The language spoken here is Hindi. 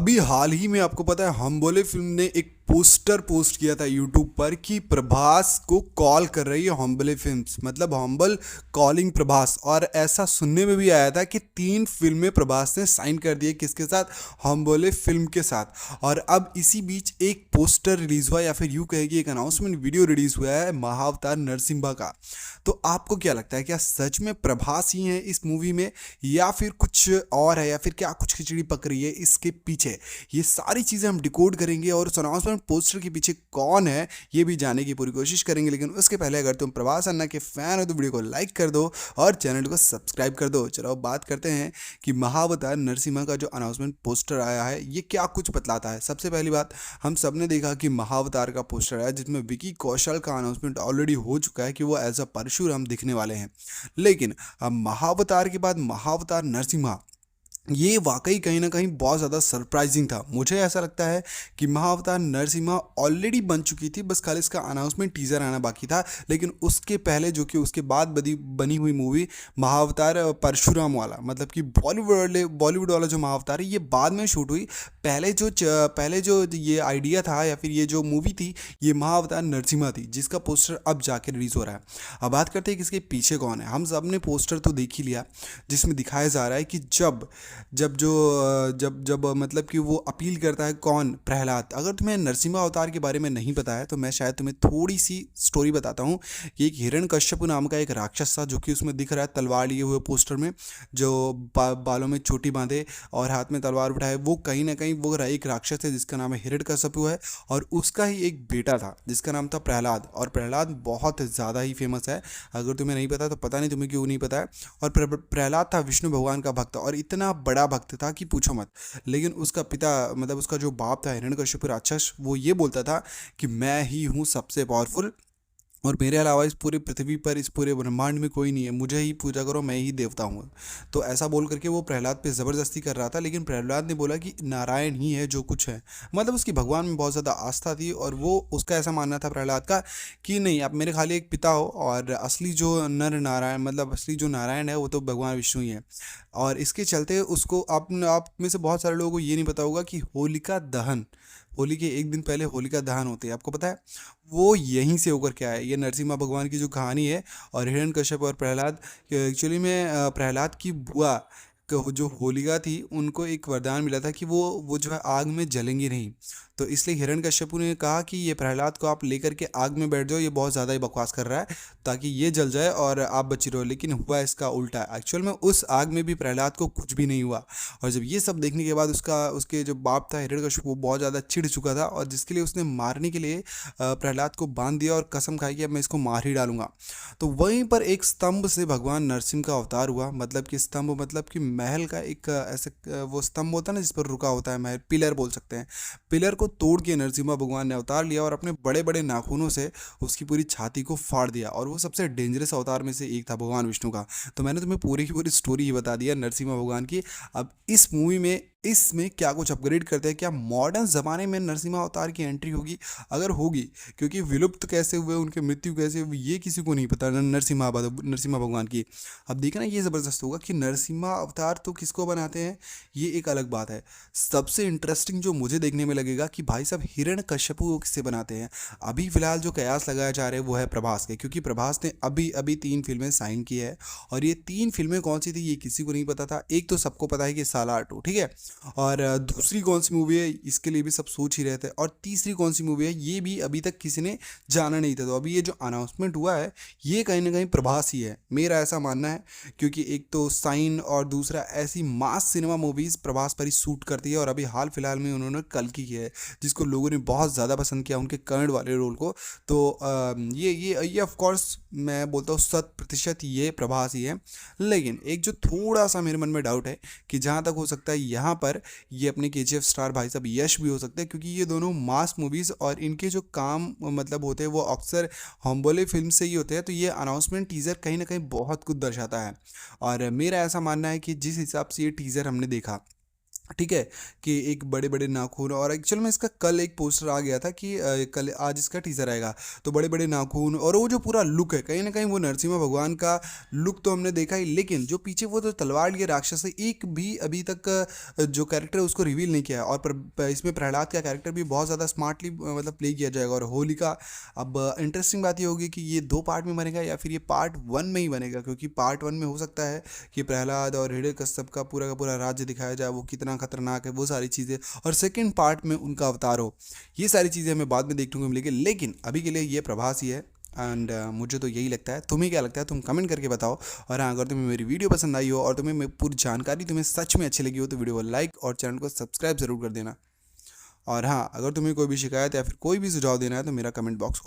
अभी हाल ही में आपको पता है हम बोले फिल्म ने एक पोस्टर पोस्ट किया था यूट्यूब पर कि प्रभास को कॉल कर रही है हम बोले फिल्म्स, मतलब हम्बल कॉलिंग प्रभास। और ऐसा सुनने में भी आया था कि 3 फिल्में प्रभास ने साइन कर दी है, किसके साथ? हम बोले फिल्म के साथ। और अब इसी बीच एक पोस्टर रिलीज हुआ, या फिर यूँ कहेगी एक अनाउंसमेंट वीडियो रिलीज हुआ है महाअवतार नरसिम्हा का। तो आपको क्या लगता है, क्या सच में प्रभास ही है इस मूवी में, या फिर कुछ और है, या फिर क्या कुछ खिचड़ी पक रही है इसके पीछे? ये सारी चीज़ें हम डिकोड करेंगे और उस अनाउंसमेंट पोस्टर के पीछे कौन है ये भी जानने की पूरी कोशिश करेंगे। लेकिन उसके पहले अगर तुम प्रभास अन्ना के फैन हो तो वीडियो को लाइक कर दो और चैनल को सब्सक्राइब कर दो। चलो अब बात करते हैं कि महाअवतार नरसिम्हा का जो अनाउंसमेंट पोस्टर आया है ये क्या कुछ बतलाता है। सबसे पहली बात, हम सब ने देखा कि महाअवतार का पोस्टर आया जिसमें विकी कौशल का अनाउंसमेंट ऑलरेडी हो चुका है कि वो एज अ परशुराम दिखने वाले हैं। लेकिन अब महाअवतार के बाद महाअवतार नरसिम्हा, ये वाकई कहीं ना कहीं बहुत ज़्यादा सरप्राइजिंग था। मुझे ऐसा लगता है कि महाअवतार नरसिम्हा ऑलरेडी बन चुकी थी, बस खाली इसका अनाउंसमेंट टीजर आना बाकी था। लेकिन उसके पहले जो कि उसके बाद बनी हुई मूवी महाअवतार परशुराम वाला, मतलब कि बॉलीवुड वाला जो महाअवतार है ये बाद में शूट हुई। पहले जो ये आइडिया था या फिर ये जो मूवी थी ये महाअवतार नरसिम्हा थी, जिसका पोस्टर अब जाके रिलीज़ हो रहा है। अब बात करते हैं कि इसके पीछे कौन है। हम सब ने पोस्टर तो देख ही लिया, जिसमें दिखाया जा रहा है कि जब जब जो जब जब मतलब कि वो अपील करता है, कौन? प्रहलाद। अगर तुम्हें नरसिम्हा अवतार के बारे में नहीं पता है तो मैं शायद तुम्हें थोड़ी सी स्टोरी बताता हूँ कि एक हिरण्यकश्यप नाम का एक राक्षस था जो कि उसमें दिख रहा है तलवार लिए हुए पोस्टर में, जो बालों में चोटी बांधे और हाथ में तलवार उठाए। वो कहीं ना कहीं वो एक राक्षस है जिसका नाम है हिरण्यकश्यप है, और उसका ही एक बेटा था जिसका नाम था प्रहलाद। और प्रहलाद बहुत ज़्यादा ही फेमस है, अगर तुम्हें नहीं पता तो पता नहीं तुम्हें क्यों नहीं पता है। और प्रहलाद था विष्णु भगवान का भक्त और इतना बड़ा भक्त था कि पूछो मत। लेकिन उसका पिता, मतलब उसका जो बाप था हिरण्यकश्यप राक्षस, वो ये बोलता था कि मैं ही हूँ सबसे पावरफुल और मेरे अलावा इस पूरी पृथ्वी पर, इस पूरे ब्रह्मांड में कोई नहीं है, मुझे ही पूजा करो, मैं ही देवता हूँ। तो ऐसा बोल करके वो प्रहलाद पे ज़बरदस्ती कर रहा था। लेकिन प्रहलाद ने बोला कि नारायण ही है जो कुछ है, मतलब उसकी भगवान में बहुत ज़्यादा आस्था थी। और वो उसका ऐसा मानना था प्रहलाद का कि नहीं, आप मेरे खाली एक पिता हो, और असली जो नर नारायण, मतलब असली जो नारायण है वो तो भगवान विष्णु ही है। और इसके चलते उसको, आप में से बहुत सारे लोगों को ये नहीं पता होगा कि होलिका दहन, होली के एक दिन पहले होलिका दहन होती है, आपको पता है? वो यहीं से होकर के आया है। ये नरसिम्हा भगवान की जो कहानी है। और हिरण्यकश्यप और प्रहलाद, एक्चुअली में प्रहलाद की बुआ जो होलिका थी उनको एक वरदान मिला था कि वो जो है आग में जलेंगी नहीं। तो इसलिए हिरण्यकश्यप ने कहा कि ये प्रहलाद को आप लेकर के आग में बैठ जाओ, ये बहुत ज़्यादा ही बकवास कर रहा है, ताकि ये जल जाए और आप बची रहो। लेकिन हुआ इसका उल्टा, एक्चुअल में उस आग में भी प्रहलाद को कुछ भी नहीं हुआ। और जब ये सब देखने के बाद उसके जो बाप था हिरण्यकश्यप, वो बहुत ज़्यादा चिढ़ चुका था, और जिसके लिए उसने मारने के लिए प्रहलाद को बांध दिया और कसम खाई कि अब मैं इसको मार ही डालूंगा। तो वहीं पर एक स्तंभ से भगवान नरसिंह का अवतार हुआ, मतलब कि स्तंभ मतलब कि महल का एक ऐसे वो स्तंभ होता है ना जिस पर रुका होता है महल, पिलर बोल सकते हैं। पिलर को तोड़ के नरसिम्हा भगवान ने अवतार लिया और अपने बड़े बड़े नाखूनों से उसकी पूरी छाती को फाड़ दिया। और वो सबसे डेंजरस अवतार में से एक था भगवान विष्णु का। तो मैंने तुम्हें पूरी की पूरी स्टोरी ही बता दिया नरसिम्हा भगवान की। अब इस मूवी में इसमें क्या कुछ अपग्रेड करते हैं, क्या मॉडर्न ज़माने में नरसिम्हा अवतार की एंट्री होगी? अगर होगी, क्योंकि विलुप्त कैसे हुए, उनके मृत्यु कैसे हुई, ये किसी को नहीं पता नरसिम्हा भगवान की। अब देखना ये ज़बरदस्त होगा कि नरसिम्हा अवतार तो किसको बनाते हैं, ये एक अलग बात है। सबसे इंटरेस्टिंग जो मुझे देखने में लगेगा कि भाई साहब हिरण्यकश्यपु को किससे बनाते हैं। अभी फिलहाल जो कयास लगाया जा रहा है वो है प्रभास के, क्योंकि प्रभास ने अभी अभी 3 फिल्में साइन की है। और ये 3 फिल्में कौन सी थी ये किसी को नहीं पता था। एक तो सबको पता है कि सालार 2, ठीक है, और दूसरी कौन सी मूवी है इसके लिए भी सब सोच ही रहे थे, और तीसरी कौन सी मूवी है ये भी अभी तक किसी ने जाना नहीं था। तो अभी ये जो अनाउंसमेंट हुआ है ये कहीं ना कहीं प्रभास ही है, मेरा ऐसा मानना है। क्योंकि एक तो साइन और दूसरा ऐसी मास सिनेमा मूवीज़ प्रभास पर ही शूट करती है। और अभी हाल फिलहाल में उन्होंने कल्कि किया है जिसको लोगों ने बहुत ज़्यादा पसंद किया, उनके कर्ण वाले रोल को। तो ये ऑफ कोर्स मैं बोलता हूँ 100% ये प्रभास ही है। लेकिन एक जो थोड़ा सा मेरे मन में डाउट है कि जहाँ तक हो सकता है यहाँ पर ये अपने KGF स्टार भाई साहब यश भी हो सकते हैं, क्योंकि ये दोनों मास मूवीज़ और इनके जो काम मतलब होते हैं वो अक्सर हम बोले फिल्म से ही होते हैं। तो ये अनाउंसमेंट टीज़र कहीं ना कहीं बहुत कुछ दर्शाता है। और मेरा ऐसा मानना है कि जिस हिसाब से ये टीज़र हमने देखा, ठीक है, कि एक बड़े बड़े नाखून। और एक्चुअल में इसका कल एक पोस्टर आ गया था कि कल आज इसका टीजर आएगा, तो बड़े बड़े नाखून और वो जो पूरा लुक है, कहीं ना कहीं वो नरसिम्हा भगवान का लुक तो हमने देखा ही, लेकिन जो पीछे वो जो तलवार लिए राक्षस है, एक भी अभी तक जो कैरेक्टर है उसको रिवील नहीं किया है। और इसमें प्रहलाद का कैरेक्टर भी बहुत ज़्यादा स्मार्टली मतलब प्ले किया जाएगा। और होलिका, अब इंटरेस्टिंग बात ये होगी कि ये 2 पार्ट में बनेगा या फिर ये पार्ट 1 में ही बनेगा, क्योंकि पार्ट 1 में हो सकता है कि प्रहलाद और हिरण्यकश्यप का पूरा राज्य दिखाया जाए, वो कितना खतरनाक है, वो सारी चीज़ें, और सेकंड पार्ट में उनका अवतार हो। ये सारी चीज़ें हमें बाद में देखने को मिलेगी, लेकिन अभी के लिए ये प्रभास ही है। एंड मुझे तो यही लगता है। तुम्हें क्या लगता है, तुम कमेंट करके बताओ। और हाँ, अगर तुम्हें मेरी वीडियो पसंद आई हो और तुम्हें मेरी पूरी जानकारी तुम्हें सच में अच्छी लगी हो, तो वीडियो को लाइक और चैनल को सब्सक्राइब ज़रूर कर देना। और हाँ, अगर तुम्हें कोई भी शिकायत या फिर कोई भी सुझाव देना है, तो मेरा कमेंट बॉक्स